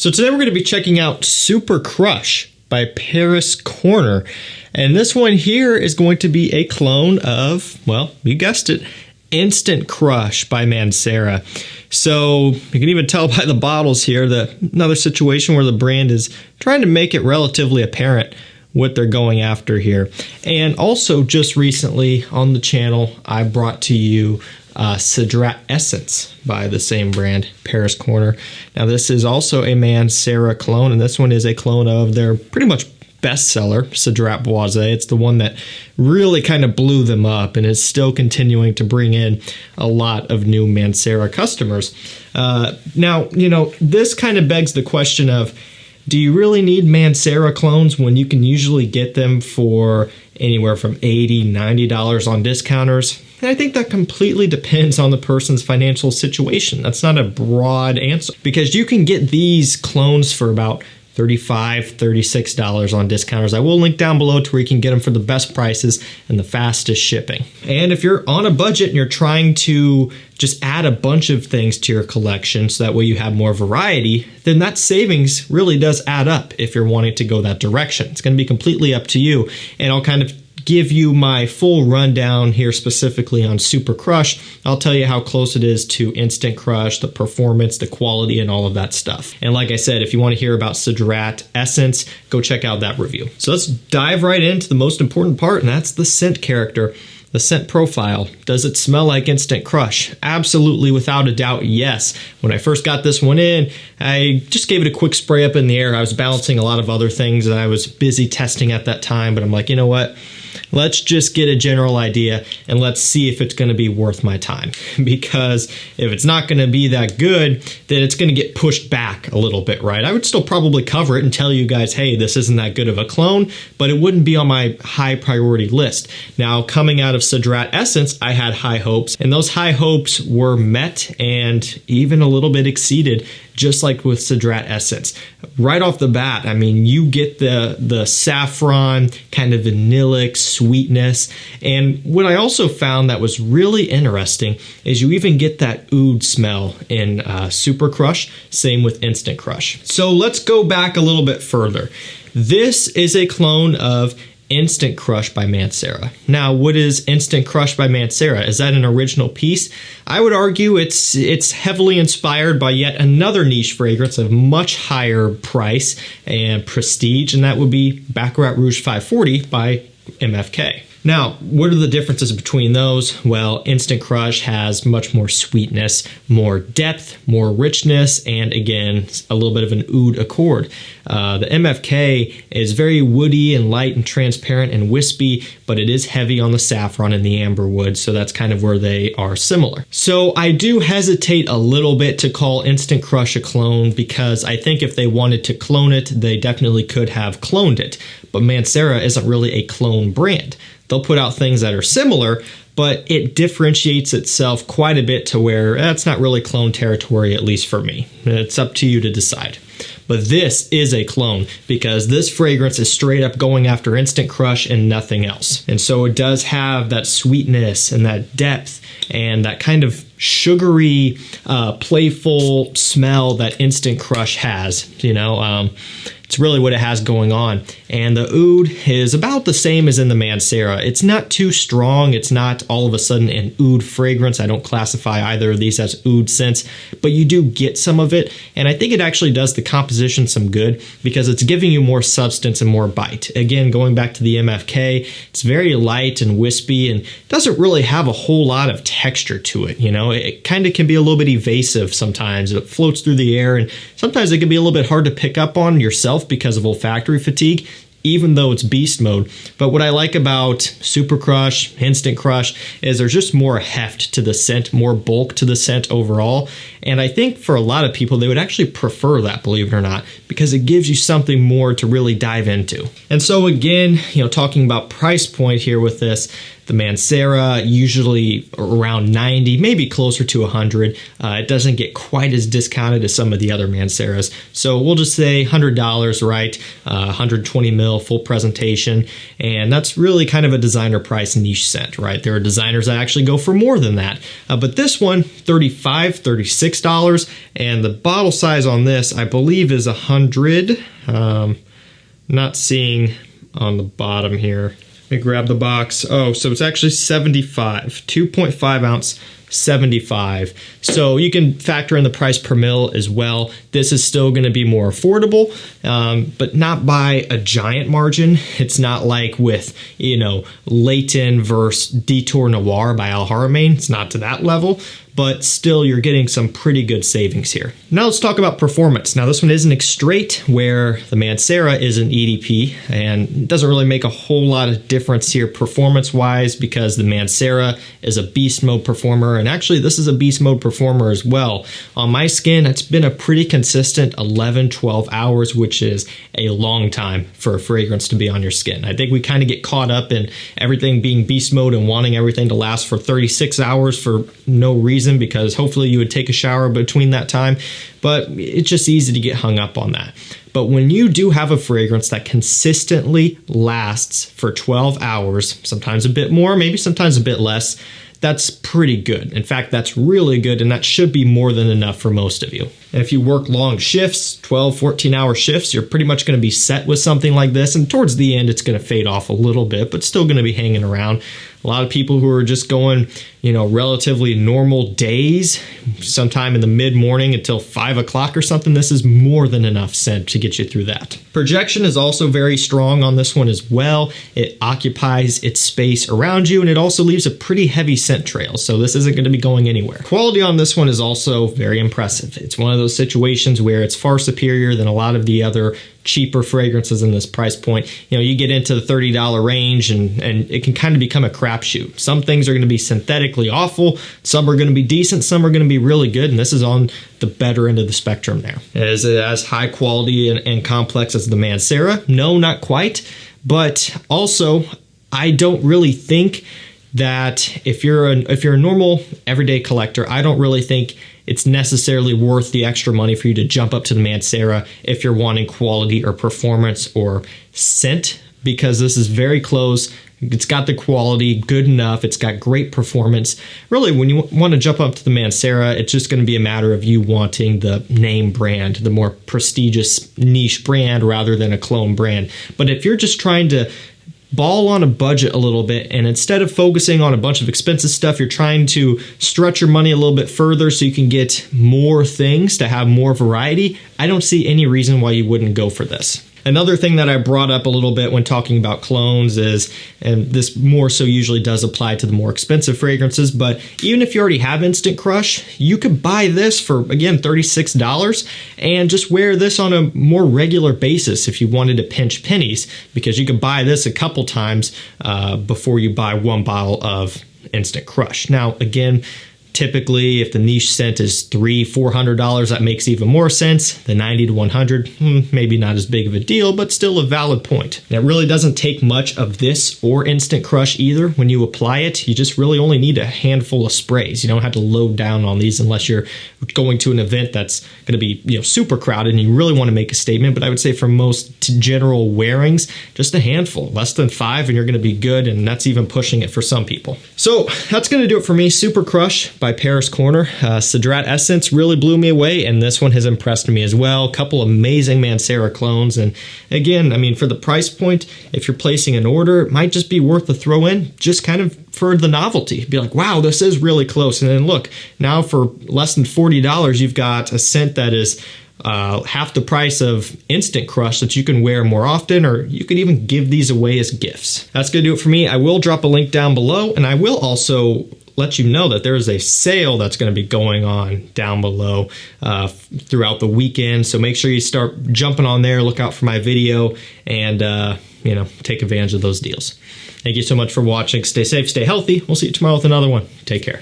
So today we're going to be checking out Super Crush by Paris Corner. And this one here is going to be a clone of, well, you guessed it, Instant Crush by Mancera. So you can even tell by the bottles here that another situation where the brand is trying to make it relatively apparent what they're going after here. And also just recently on the channel, I brought to you CEDRAT Essence by the same brand, Paris Corner. Now this is also a Mancera clone, and this one is a clone of their pretty much bestseller, CEDRAT.CA. It's the one that really kind of blew them up and is still continuing to bring in a lot of new Mancera customers. Now, you know, this kind of begs the question of, do you really need Mancera clones when you can usually get them for anywhere from $80, $90 on discounters? And I think that completely depends on the person's financial situation. That's not a broad answer, because you can get these clones for about $35, $36 on discounters. I will link down below to where you can get them for the best prices and the fastest shipping. And if you're on a budget and you're trying to just add a bunch of things to your collection so that way you have more variety, then that savings really does add up if you're wanting to go that direction. It's going to be completely up to you. And I'll kind of give you my full rundown here specifically on Super Crush. I'll tell you how close it is to Instant Crush, the performance, the quality, and all of that stuff. And like I said, if you want to hear about CEDRAT Essence, go check out that review. So let's dive right into the most important part, and that's the scent character. The scent profile. Does it smell like Instant Crush? Absolutely, without a doubt, yes. When I first got this one in, I just gave it a quick spray up in the air. I was balancing a lot of other things that I was busy testing at that time, but I'm like, you know what? Let's just get a general idea and let's see if it's going to be worth my time. Because if it's not going to be that good, then it's going to get pushed back a little bit, right? I would still probably cover it and tell you guys, hey, this isn't that good of a clone, but it wouldn't be on my high priority list. Now, coming out of CEDRAT Essence, I had high hopes, and those high hopes were met and even a little bit exceeded, just like with CEDRAT Essence. Right off the bat, I mean, you get the saffron, kind of vanillic sweetness. And what I also found that was really interesting is you even get that oud smell in Super Crush, same with Instant Crush. So let's go back a little bit further. This is a clone of Instant Crush by Mancera. Now, what is Instant Crush by Mancera? Is that an original piece? I would argue it's heavily inspired by yet another niche fragrance of much higher price and prestige, and that would be Baccarat Rouge 540 by MFK. Now, what are the differences between those? Well, Instant Crush has much more sweetness, more depth, more richness, and again, a little bit of an oud accord. The MFK is very woody and light and transparent and wispy, but it is heavy on the saffron and the amberwood, so that's kind of where they are similar. So I do hesitate a little bit to call Instant Crush a clone, because I think if they wanted to clone it, they definitely could have cloned it. But Mancera isn't really a clone brand. They'll put out things that are similar, but it differentiates itself quite a bit to where that's not really clone territory, at least for me. It's up to you to decide. But this is a clone, because this fragrance is straight up going after Instant Crush and nothing else. And so it does have that sweetness and that depth and that kind of sugary, playful smell that Instant Crush has, you know. It's really what it has going on. And the oud is about the same as in the Mancera. It's not too strong. It's not all of a sudden an oud fragrance. I don't classify either of these as oud scents, but you do get some of it. And I think it actually does the composition some good, because it's giving you more substance and more bite. Again, going back to the MFK, it's very light and wispy and doesn't really have a whole lot of texture to it. You know, it kind of can be a little bit evasive sometimes. It floats through the air, and sometimes it can be a little bit hard to pick up on yourself because of olfactory fatigue, even though it's beast mode. But what I like about Super Crush, Instant Crush, is there's just more heft to the scent, more bulk to the scent overall. And I think for a lot of people, they would actually prefer that, believe it or not, because it gives you something more to really dive into. And so again, you know, talking about price point here with this, The Mancera, usually around 90, maybe closer to 100. It doesn't get quite as discounted as some of the other Manceras. So we'll just say $100, right? 120 mil, full presentation. And that's really kind of a designer price niche scent, right? There are designers that actually go for more than that. But this one, $35, $36. And the bottle size on this, I believe, is 100. Not seeing on the bottom here. Let me grab the box. Oh, so it's actually 75, 2.5 ounce, 75. So you can factor in the price per mil as well. This is still going to be more affordable, but not by a giant margin. It's not like with, Leighton versus Detour Noir by Al Haramain. It's not to that level, but still you're getting some pretty good savings here. Now let's talk about performance. Now this one is an extrait where the Mancera is an EDP, and it doesn't really make a whole lot of difference here performance-wise because the Mancera is a beast mode performer, and actually this is a beast mode performer as well. On my skin, it's been a pretty consistent 11, 12 hours, which is a long time for a fragrance to be on your skin. I think we kind of get caught up in everything being beast mode and wanting everything to last for 36 hours for no reason, because hopefully you would take a shower between that time, but it's just easy to get hung up on that. But when you do have a fragrance that consistently lasts for 12 hours, sometimes a bit more, maybe sometimes a bit less, that's pretty good. In fact, that's really good, and that should be more than enough for most of you. And if you work long shifts, 12, 14-hour shifts, you're pretty much going to be set with something like this, and towards the end, it's going to fade off a little bit, but still going to be hanging around. A lot of people who are just going, relatively normal days, sometime in the mid-morning until 5 o'clock or something, this is more than enough scent to get you through that. Projection is also very strong on this one as well. It occupies its space around you, and it also leaves a pretty heavy scent trail, so this isn't going to be going anywhere. Quality on this one is also very impressive. It's one of those situations where it's far superior than a lot of the other cheaper fragrances in this price point. You get into the $30 range and it can kind of become a crapshoot. Some things are going to be synthetically awful, some are going to be decent, some are going to be really good, and this is on the better end of the spectrum there. Is it as high quality and complex as the Mancera? No, not quite, but also I don't really think that if you're a normal everyday collector, I don't really think it's necessarily worth the extra money for you to jump up to the Mancera if you're wanting quality or performance or scent, because this is very close. It's got the quality good enough. It's got great performance. Really, when you want to jump up to the Mancera, it's just going to be a matter of you wanting the name brand, the more prestigious niche brand rather than a clone brand. But if you're just trying to ball on a budget a little bit, and instead of focusing on a bunch of expensive stuff, you're trying to stretch your money a little bit further so you can get more things to have more variety, I don't see any reason why you wouldn't go for this. Another thing that I brought up a little bit when talking about clones is, and this more so usually does apply to the more expensive fragrances, but even if you already have Instant Crush, you could buy this for, again, $36 and just wear this on a more regular basis if you wanted to pinch pennies, because you could buy this a couple times before you buy one bottle of Instant Crush. Now, again, typically, if the niche scent is $300-400, that makes even more sense. The 90 to 100, maybe not as big of a deal, but still a valid point. And it really doesn't take much of this or Instant Crush either. When you apply it, you just really only need a handful of sprays. You don't have to load down on these unless you're going to an event that's going to be super crowded and you really want to make a statement. But I would say for most general wearings, just a handful, less than 5, and you're going to be good. And that's even pushing it for some people. So that's going to do it for me. Super Crush by Paris Corner. CEDRAT Essence really blew me away, and this one has impressed me as well. A couple amazing Mancera clones, and again, I mean, for the price point, if you're placing an order, it might just be worth the throw in, just kind of for the novelty. Be like, wow, this is really close. And then look, now for less than $40, you've got a scent that is half the price of Instant Crush that you can wear more often, or you could even give these away as gifts. That's going to do it for me. I will drop a link down below, and I will also let you know that there is a sale that's going to be going on down below throughout the weekend. So make sure you start jumping on there, look out for my video, and take advantage of those deals. Thank you so much for watching. Stay safe, stay healthy. We'll see you tomorrow with another one. Take care.